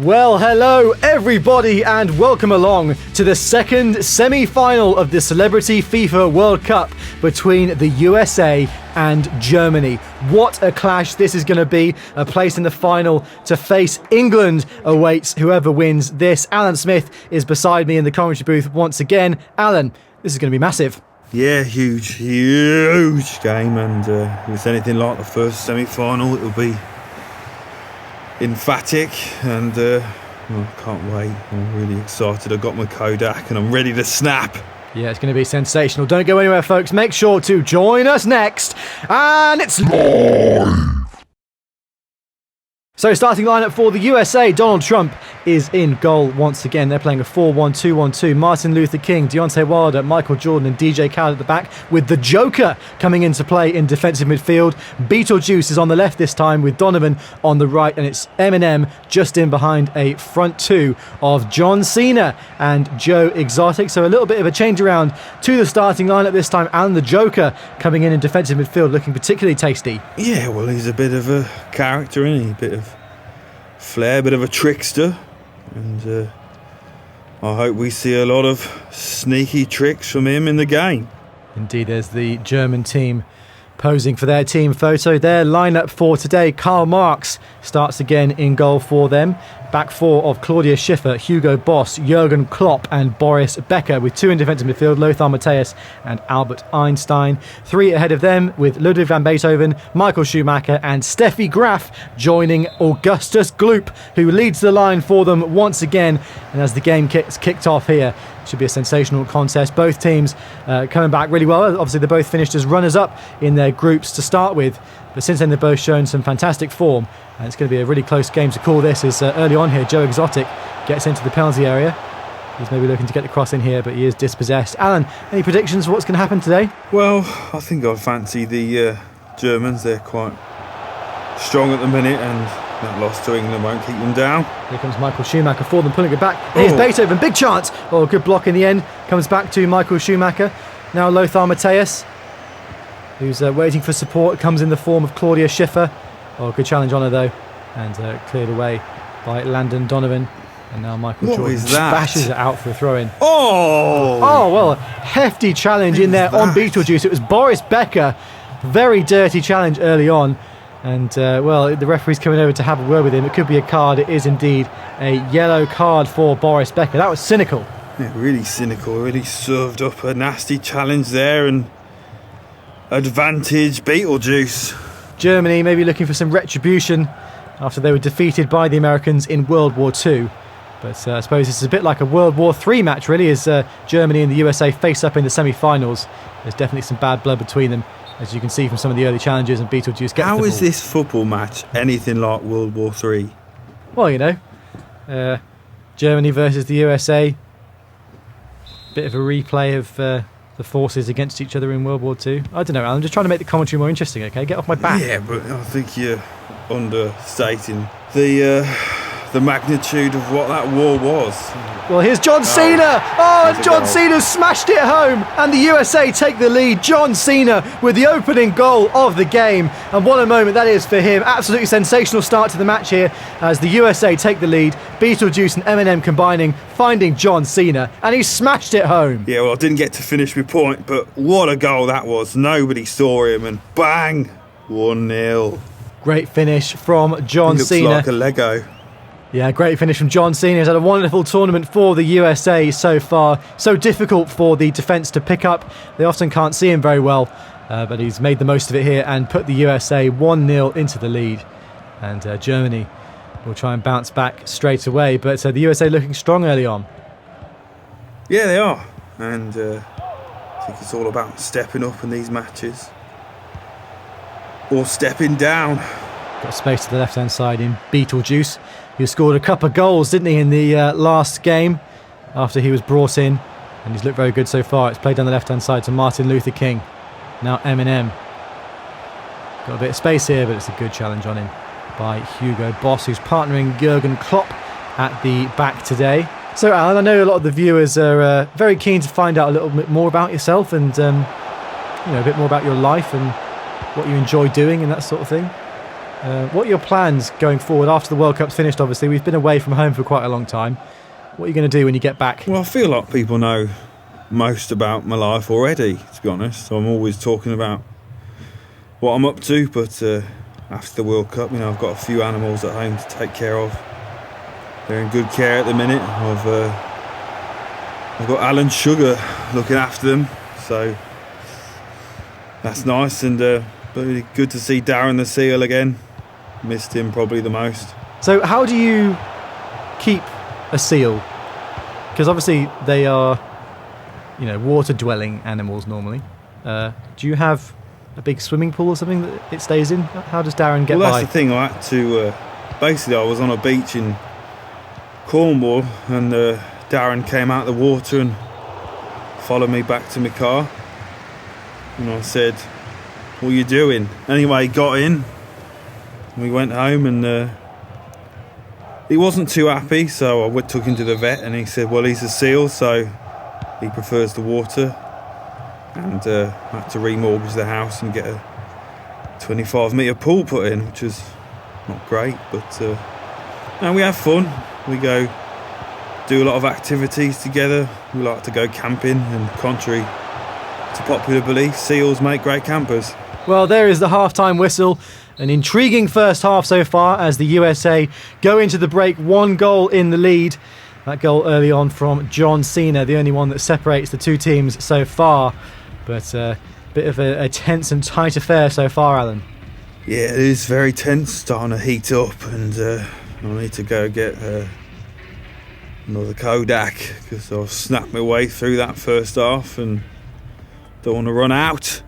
Well, hello everybody and welcome along to the second semi-final of the Celebrity FIFA World Cup between the USA and Germany. What a clash this is going to be. A place in the final to face England awaits whoever wins this. Alan Smith is beside me in the commentary booth once again. Alan, this is going to be massive. Yeah, huge game, and if it's anything like the first semi-final, it'll be emphatic, and can't wait. I'm really excited. I've got my Kodak and I'm ready to snap. Yeah, it's going to be sensational. Don't go anywhere, folks. Make sure to join us next. And it's live! So starting lineup for the USA, Donald Trump is in goal once again. They're playing a 4-1-2-1-2. Martin Luther King, Deontay Wilder, Michael Jordan and DJ Khaled at the back, with the Joker coming into play in defensive midfield. Beetlejuice is on the left this time with Donovan on the right, and it's Eminem just in behind a front two of John Cena and Joe Exotic. So a little bit of a change around to the starting lineup this time, and the Joker coming in defensive midfield looking particularly tasty. Yeah, well, he's a bit of a character, isn't he? A bit of flair, a bit of a trickster, and I hope we see a lot of sneaky tricks from him in the game. Indeed, there's the German team posing for their team photo. Their lineup for today: Karl Marx starts again in goal for them. Back four of Claudia Schiffer, Hugo Boss, Jurgen Klopp and Boris Becker, with two in defensive midfield, Lothar Matthäus and Albert Einstein. Three ahead of them with Ludwig van Beethoven, Michael Schumacher and Steffi Graf joining Augustus Gloop, who leads the line for them once again. And as the game kicked off here, it should be a sensational contest. Both teams coming back really well. Obviously, they both finished as runners-up in their groups to start with, but since then they've both shown some fantastic form. And it's going to be a really close game to call this, as early on here Joe Exotic gets into the penalty area. He's maybe looking to get the cross in here, but he is dispossessed. Alan, any predictions for what's going to happen today? Well, I think I fancy the Germans. They're quite strong at the minute, and that loss to England won't keep them down. Here comes Michael Schumacher for them, pulling it back. And here's Beethoven, big chance. Oh, good block in the end. Comes back to Michael Schumacher. Now Lothar Matthäus, who's waiting for support, comes in the form of Claudia Schiffer. Oh, good challenge on her though, and cleared away by Landon Donovan. And now Michael Jordan bashes it out for a throw-in. Oh, well, a hefty challenge in there on Beetlejuice. It was Boris Becker. Very dirty challenge early on. And, well, the referee's coming over to have a word with him. It could be a card. It is indeed a yellow card for Boris Becker. That was cynical. Yeah, really cynical. Really served up a nasty challenge there, and advantage Beetlejuice. Germany maybe looking for some retribution after they were defeated by the Americans in World War II. But I suppose this is a bit like a World War III match, really, as Germany and the USA face up in the semi-finals. There's definitely some bad blood between them, as you can see from some of the early challenges, and Beetlejuice gets the ball. How is this football match anything like World War III? Well, you know, Germany versus the USA. Bit of a replay of the forces against each other in World War II. I don't know, Alan, I'm just trying to make the commentary more interesting, okay? Get off my back. Yeah, but I think you're understating the magnitude of what that war was. Well, here's John Cena. And John Cena smashed it home, and the USA take the lead. John Cena with the opening goal of the game, and what a moment that is for him. Absolutely sensational start to the match here as the USA take the lead. Beetlejuice and Eminem combining, finding John Cena, and he smashed it home. Yeah, well, I didn't get to finish my point, but what a goal that was. Nobody saw him, and bang, 1-0. Great finish from John Cena. Looks like a Lego. Yeah, great finish from John Cena. He's had a wonderful tournament for the USA so far. So difficult for the defence to pick up. They often can't see him very well, but he's made the most of it here and put the USA 1-0 into the lead. And Germany will try and bounce back straight away. But the USA looking strong early on. Yeah, they are. And I think it's all about stepping up in these matches. Or stepping down. Got space to the left-hand side in Beetlejuice, who scored a couple of goals, didn't he, in the last game after he was brought in. And he's looked very good so far. It's played down the left-hand side to Martin Luther King. Now Eminem. Got a bit of space here, but it's a good challenge on him by Hugo Boss, who's partnering Jurgen Klopp at the back today. So, Alan, I know a lot of the viewers are very keen to find out a little bit more about yourself and a bit more about your life and what you enjoy doing and that sort of thing. What are your plans going forward after the World Cup's finished? Obviously, we've been away from home for quite a long time. What are you going to do when you get back? Well, I feel like people know most about my life already, to be honest. So I'm always talking about what I'm up to, but after the World Cup, I've got a few animals at home to take care of. They're in good care at the minute. I've got Alan Sugar looking after them, so that's nice, and really good to see Darren the seal again. Missed him probably the most. So how do you keep a seal? Because obviously they are, water-dwelling animals normally. Do you have a big swimming pool or something that it stays in? How does Darren get by? Well, that's the thing. I had to... basically, I was on a beach in Cornwall, and Darren came out of the water and followed me back to my car. And I said, "What are you doing?" Anyway, he got in. We went home, and he wasn't too happy, so I took him to the vet, and he said, well, he's a seal, so he prefers the water. And I had to remortgage the house and get a 25-metre pool put in, which was not great, but and we have fun. We go do a lot of activities together. We like to go camping, and contrary to popular belief, seals make great campers. Well, there is the half-time whistle. An intriguing first half so far as the USA go into the break 1 goal in the lead. That goal early on from John Cena, the only one that separates the two teams so far. But a bit of a tense and tight affair so far, Alan. Yeah, it is very tense, starting to heat up, and I need to go get another Kodak, because I've snapped my way through that first half and don't want to run out.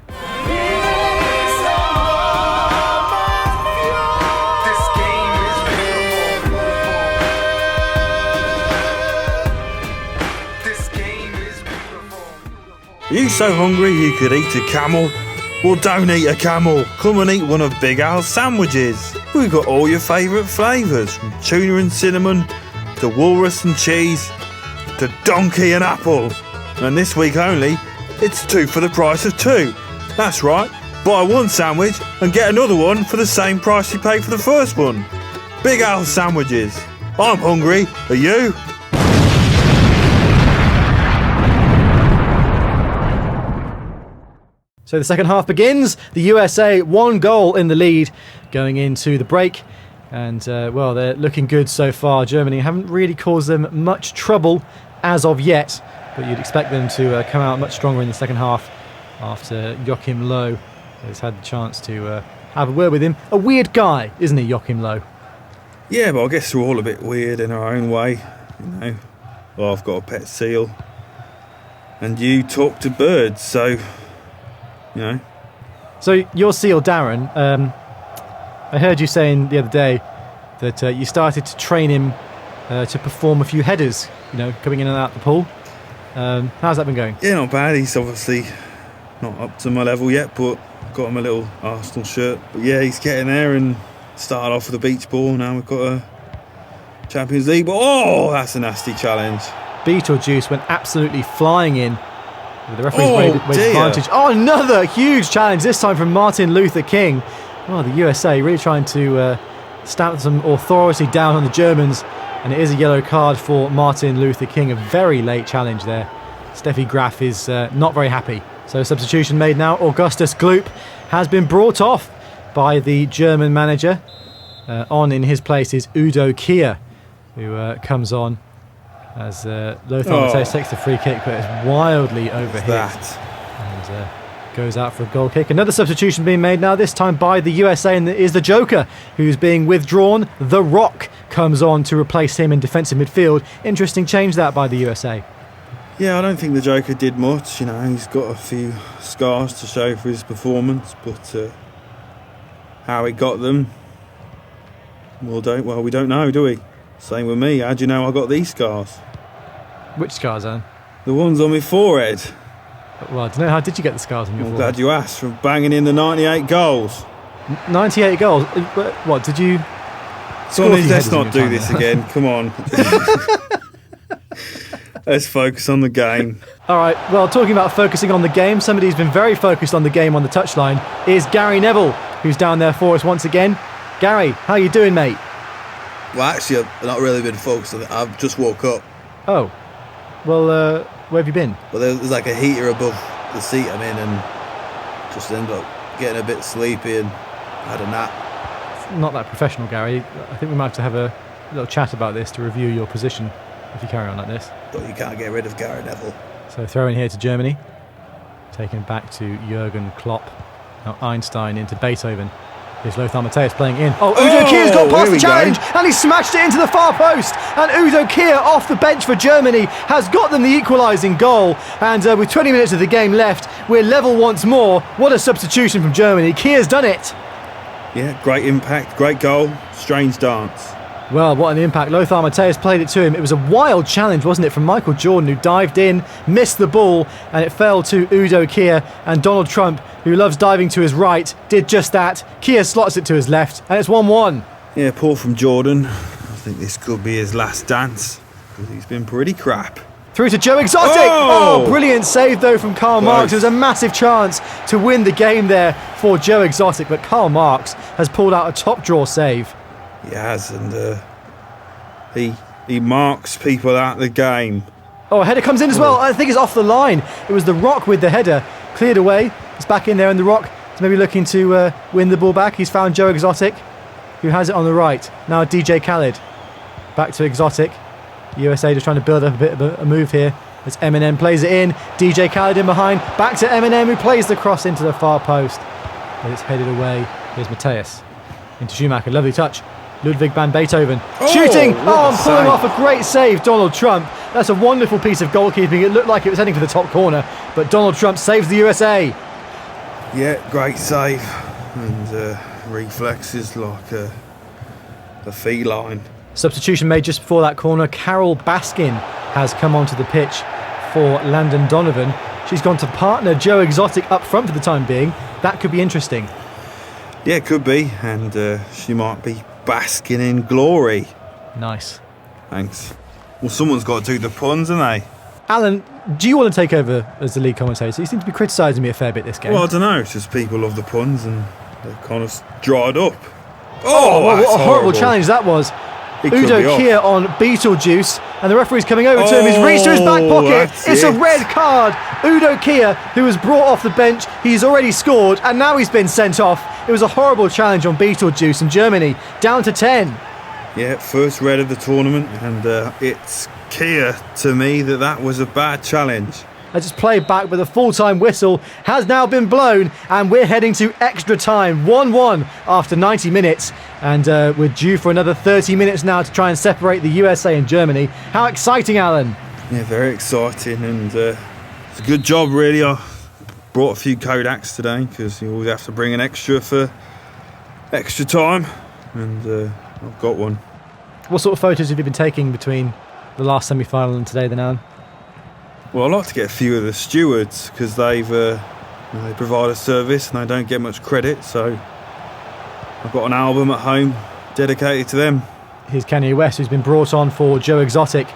Are you so hungry you could eat a camel? Well, don't eat a camel. Come and eat one of Big Al's sandwiches. We've got all your favourite flavours, from tuna and cinnamon, to walrus and cheese, to donkey and apple. And this week only, it's 2 for the price of 2. That's right, buy one sandwich and get another one for the same price you paid for the first one. Big Al's sandwiches. I'm hungry. Are you? So the second half begins. The USA 1 goal in the lead going into the break. And, well, they're looking good so far. Germany haven't really caused them much trouble as of yet. But you'd expect them to come out much stronger in the second half after Joachim Low has had the chance to have a word with him. A weird guy, isn't he, Joachim Low? Yeah, but I guess we're all a bit weird in our own way. Well, I've got a pet seal. And you talk to birds, so... So your seal, Darren, I heard you saying the other day that you started to train him to perform a few headers, coming in and out the pool. How's that been going? Yeah, not bad. He's obviously not up to my level yet, but got him a little Arsenal shirt. But yeah, he's getting there, and started off with a beach ball. Now we've got a Champions League. But that's a nasty challenge. Beetlejuice went absolutely flying in. The referee's made advantage. Oh, another huge challenge, this time from Martin Luther King. Oh, the USA really trying to stamp some authority down on the Germans. And it is a yellow card for Martin Luther King. A very late challenge there. Steffi Graf is not very happy. So substitution made now. Augustus Gloop has been brought off by the German manager. On in his place is Udo Kier, who comes on as Lothar Matthäus takes the free kick, but it's wildly overhit and goes out for a goal kick. Another substitution being made now, this time by the USA, and it is the Joker who's being withdrawn. The Rock comes on to replace him in defensive midfield. Interesting change that by the USA. Yeah, I don't think the Joker did much. He's got a few scars to show for his performance, but how he got them, we don't know, do we? Same with me. How do you know I got these scars? Which scars, Alan? The ones on my forehead. Well, I don't know. How did you get the scars on your forehead? I'm glad you asked. From banging in the 98 goals. 98 goals? What, did you... Let's not do this again. Come on. Let's focus on the game. All right, well, talking about focusing on the game, somebody who's been very focused on the game on the touchline is Gary Neville, who's down there for us once again. Gary, how you doing, mate? Well, actually, I've not really been focused on it. I've just woke up. Oh, well, where have you been? Well, there's like a heater above the seat I'm in, and just ended up getting a bit sleepy and had a nap. It's not that professional, Gary. I think we might have to have a little chat about this to review your position if you carry on like this. But you can't get rid of Gary Neville. So throw in here to Germany. Taken back to Jurgen Klopp. Now Einstein into Beethoven. Here's Lothar Matthäus playing in. Oh, Udo Kier's got past the challenge and he smashed it into the far post. And Udo Kier off the bench for Germany has got them the equalising goal. And with 20 minutes of the game left, we're level once more. What a substitution from Germany. Kier's done it. Yeah, great impact, great goal, strange dance. Well, what an impact. Lothar Matthäus played it to him. It was a wild challenge, wasn't it, from Michael Jordan, who dived in, missed the ball, and it fell to Udo Kier. And Donald Trump, who loves diving to his right, did just that. Kier slots it to his left, and it's 1-1. Yeah, poor from Jordan. I think this could be his last dance, because he's been pretty crap. Through to Joe Exotic. Oh, brilliant save, though, from Karl Marx. It was a massive chance to win the game there for Joe Exotic, but Karl Marx has pulled out a top-draw save. He has, and he marks people out the game. Oh, a header comes in as well. I think it's off the line. It was the Rock with the header. Cleared away. It's back in there, and the Rock is maybe looking to win the ball back. He's found Joe Exotic, who has it on the right. Now DJ Khaled. Back to Exotic. USA just trying to build up a bit of a move here. As Eminem plays it in. DJ Khaled in behind. Back to Eminem, who plays the cross into the far post. But it's headed away. Here's Matthäus. Into Schumacher. Lovely touch. Ludwig van Beethoven shooting. I'm pulling off a great save, Donald Trump. That's a wonderful piece of goalkeeping. It looked like it was heading for the top corner, but Donald Trump saves the USA. Yeah, great save, and reflexes like a feline. Substitution made just before that corner. Carol Baskin has come onto the pitch for Landon Donovan. She's gone to partner Joe Exotic up front for the time being. That could be interesting. Yeah, it could be, and she might be basking in glory. Nice. Thanks. Well, someone's got to do the puns, haven't they? Alan, do you want to take over as the lead commentator? You seem to be criticising me a fair bit this game. Well, I don't know. It's just people love the puns, and they're kind of dried up. What a horrible challenge that was. Udo Kier on Beetlejuice, and the referee's coming over to him. He's reached to his back pocket. It's a red card. Udo Kier, who was brought off the bench, he's already scored, and now he's been sent off. It was a horrible challenge on Beetlejuice, and Germany down to 10. Yeah, first red of the tournament, and it's clear to me that was a bad challenge. I just played back, but the full-time whistle has now been blown, and we're heading to extra time. 1-1 after 90 minutes, and we're due for another 30 minutes now to try and separate the USA and Germany. How exciting, Alan! Yeah, very exciting, and it's a good job, really. I brought a few Kodaks today, because you always have to bring an extra for extra time, and I've got one. What sort of photos have you been taking between the last semi-final and today, then, Alan? Well, I like to get a few of the stewards, because they provide a service and they don't get much credit, so I've got an album at home dedicated to them. Here's Kanye West, who's been brought on for Joe Exotic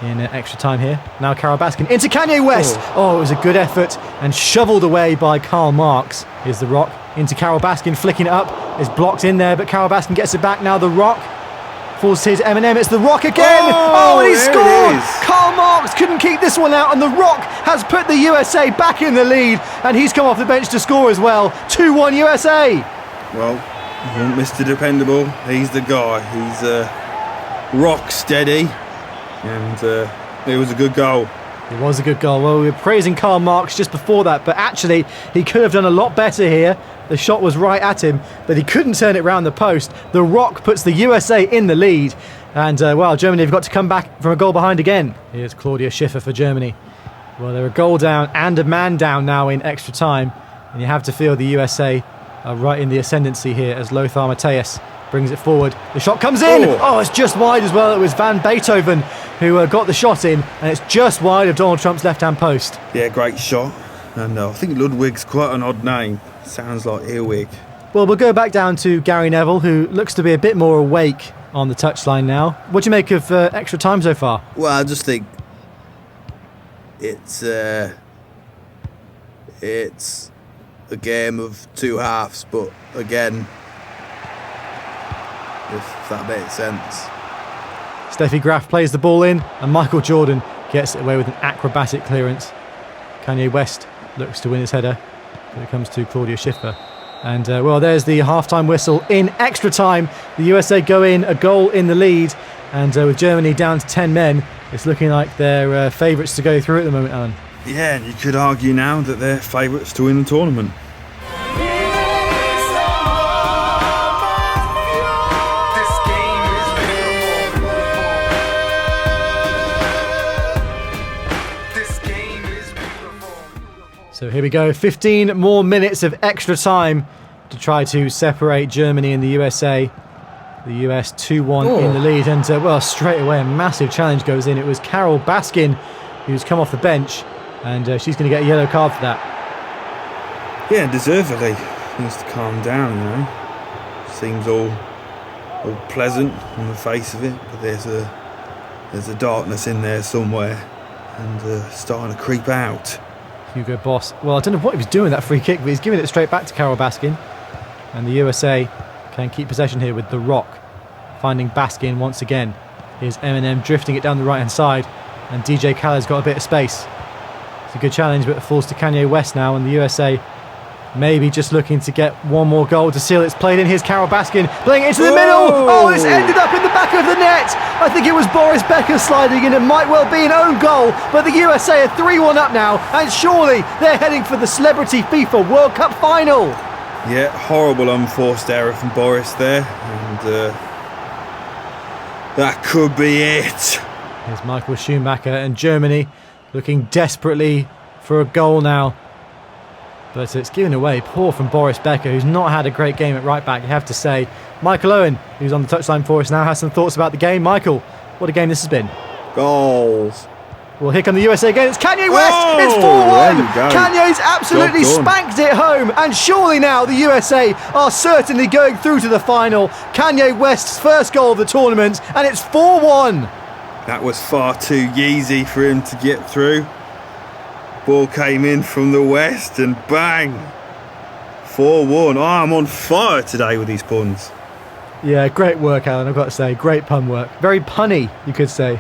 in extra time here. Now Carol Baskin into Kanye West. Oh, it was a good effort and shoveled away by Karl Marx. Here's the Rock into Carol Baskin, flicking it up. It's blocked in there, but Carol Baskin gets it back. Now the Rock falls to his Eminem. It's the Rock again. And he scored. Karl Marx couldn't keep this one out, and the Rock has put the USA back in the lead, and he's come off the bench to score as well. 2-1 USA. Well, you want Mr. Dependable. He's the guy. He's rock steady, and it was a good goal. It was a good goal. Well, we were praising Karl Marx just before that, but actually he could have done a lot better here. The shot was right at him, but he couldn't turn it round the post. The Rock puts the USA in the lead, and well, Germany have got to come back from a goal behind again. Here's Claudia Schiffer for Germany. Well, they're a goal down and a man down now in extra time, and you have to feel the USA are right in the ascendancy here as Lothar Matthäus brings it forward. The shot comes in. Oh, it's just wide as well. It was Van Beethoven who got the shot in, and it's just wide of Donald Trump's left-hand post. Yeah, great shot. And I think Ludwig's quite an odd name. Sounds like Earwig. Well, we'll go back down to Gary Neville, who looks to be a bit more awake on the touchline now. What do you make of extra time so far? Well, I just think it's a game of two halves, but again, if that makes sense. Steffi Graf plays the ball in, and Michael Jordan gets it away with an acrobatic clearance. Kanye West looks to win his header, but it comes to Claudia Schiffer. And, well, there's the half-time whistle in extra time. The USA go in a goal in the lead, and with Germany down to 10 men, it's looking like they're favourites to go through at the moment, Alan. Yeah, and you could argue now that they're favourites to win the tournament. So here we go, 15 more minutes of extra time to try to separate Germany and the USA. The US 2-1 in the lead, and well, straight away a massive challenge goes in. It was Carol Baskin who's come off the bench, and she's going to get a yellow card for that. Yeah, deservedly. Needs to calm down, you know. Seems all pleasant on the face of it, but there's a darkness in there somewhere, and starting to creep out. Hugo Boss, well, I don't know what he was doing that free kick, but he's giving it straight back to Carol Baskin, and the USA can keep possession here with The Rock finding Baskin once again. Here's Eminem drifting it down the right hand side, and DJ Khaled's got a bit of space. It's a good challenge, but it falls to Kanye West now, and the USA maybe just looking to get one more goal to seal. It's played in. Here's Carol Baskin playing it into the middle. Oh, it's ended up in the back of the net. I think it was Boris Becker sliding in. It might well be an own goal, but the USA are 3-1 up now, and surely they're heading for the Celebrity FIFA World Cup final. Yeah, horrible unforced error from Boris there, and that could be it. Here's Michael Schumacher, and Germany looking desperately for a goal now. But it's given away. Poor from Boris Becker, who's not had a great game at right back, you have to say. Michael Owen, who's on the touchline for us now, has some thoughts about the game. Michael, what a game this has been. Goals. Well, here come the USA again. It's Kanye West. Oh, It's 4-1. there you go. Kanye's absolutely spanked it home. And surely now the USA are certainly going through to the final. Kanye West's first goal of the tournament, and it's 4-1. That was far too easy for him to get through. Ball came in from the west and bang, 4-1. Oh, I'm on fire today with these puns. Yeah, great work, Alan, I've got to say. Great pun work. Very punny, you could say.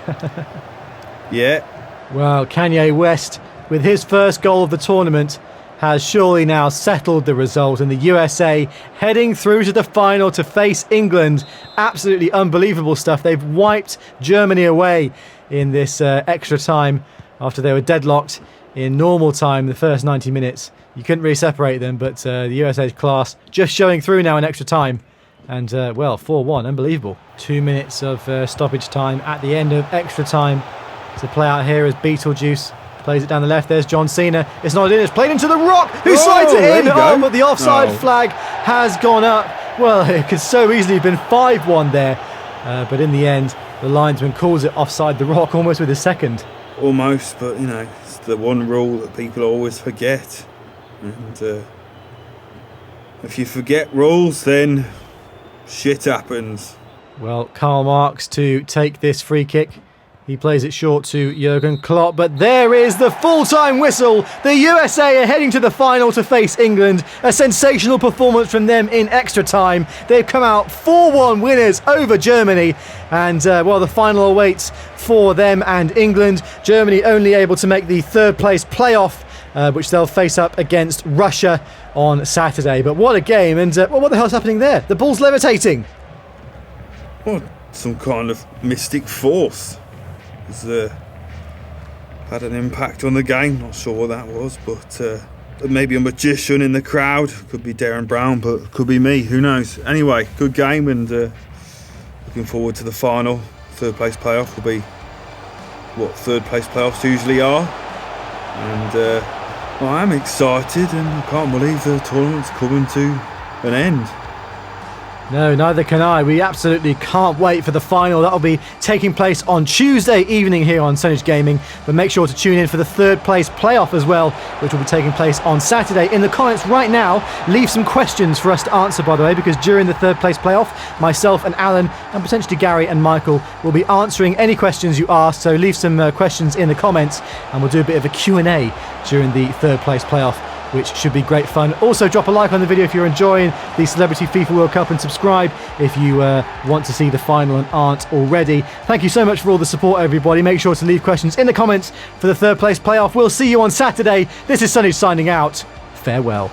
Yeah. Well, Kanye West, with his first goal of the tournament, has surely now settled the result, and the USA heading through to the final to face England. Absolutely unbelievable stuff. They've wiped Germany away in this extra time after they were deadlocked in normal time the first 90 minutes. You couldn't really separate them, but the USA's class just showing through now in extra time. And, well, 4-1, unbelievable. 2 minutes of stoppage time at the end of extra time to play out here as Beetlejuice plays it down the left. There's John Cena. It's not in, it's played into The Rock, who slides it in. Oh, but the offside flag has gone up. Well, it could so easily have been 5-1 there. But in the end, the linesman calls it offside The Rock almost with a second. Almost, but, you know, it's the one rule that people always forget. And if you forget rules, then shit happens. Well, Karl Marx to take this free kick. He plays it short to Jurgen Klopp, but there is the full-time whistle. The USA are heading to the final to face England. A sensational performance from them in extra time. They've come out 4-1 winners over Germany. And, well, the final awaits for them and England. Germany only able to make the third-place playoff, which they'll face up against Russia on Saturday. But what a game. And, well, what the hell's happening there? The ball's levitating. Well, some kind of mystic force has had an impact on the game. Not sure what that was, but maybe a magician in the crowd. Could be Darren Brown, but could be me. Who knows? Anyway, good game, and looking forward to the final. Third place playoff will be what third place playoffs usually are, and well, I'm excited, and I can't believe the tournament's coming to an end. No, neither can I. We absolutely can't wait for the final. That'll be taking place on Tuesday evening here on SonageGaming. But make sure to tune in for the third place playoff as well, which will be taking place on Saturday. In the comments right now, leave some questions for us to answer, by the way, because during the third place playoff, myself and Alan, and potentially Gary and Michael, will be answering any questions you ask. So leave some questions in the comments, and we'll do a bit of a Q&A during the third place playoff which should be great fun. Also, drop a like on the video if you're enjoying the Celebrity FIFA World Cup, and subscribe if you want to see the final and aren't already. Thank you so much for all the support, everybody. Make sure to leave questions in the comments for the third place playoff. We'll see you on Saturday. This is Sonage signing out. Farewell.